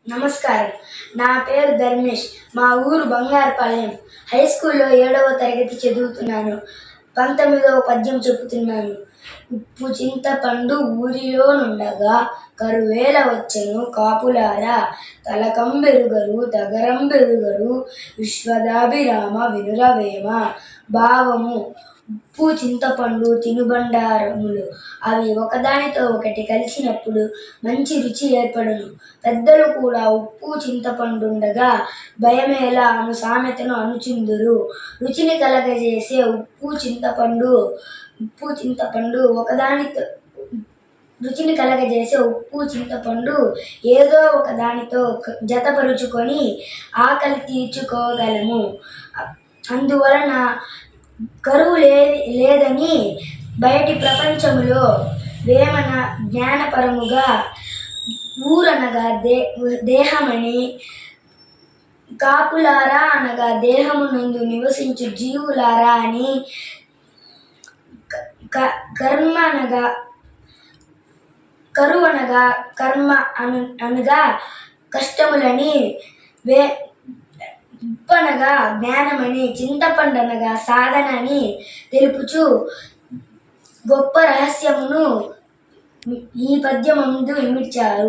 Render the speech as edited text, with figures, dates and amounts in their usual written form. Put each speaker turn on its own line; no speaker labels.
నమస్కారం. నా పేరు ధర్మేష్. మా ఊరు బంగారుపాలెం. హై స్కూల్లో 7వ తరగతి చదువుతున్నాను. 19వ పద్యం చెబుతున్నాను. ఉప్పు చింతపండు ఊరిలో నుండగా కరువేల వచ్చెను కాపులారా, తలకంబెరుగరు తగరంబెరుగరు విశ్వదాభిరామ వినురవేమ. భావము: ఉప్పు చింతపండు తినుబండారములు. అవి ఒకదానితో ఒకటి కలిసినప్పుడు మంచి రుచి ఏర్పడును. పెద్దలు కూడా ఉప్పు చింతపండుండగా భయమేలా అను సామెతను అనుచుందురు. రుచిని కలగజేసే ఉప్పు చింతపండు ఏదో ఒకదానితో జతపరుచుకొని ఆకలి తీర్చుకోగలము. అందువలన కరువు లేదని బయటి ప్రపంచములో వేమన జ్ఞానపరముగా ఊరనగా దేహమని, కాపులారా అనగా దేహమునందు నివసించు జీవులారా అని, కరువనగా కర్మ అనగా కష్టములని, ఉప్పనగా జ్ఞానమని, చింతపండనగా సాధన అని తెలుపుచు గొప్ప రహస్యమును ఈ పద్యమందు ఇమిడ్చారు.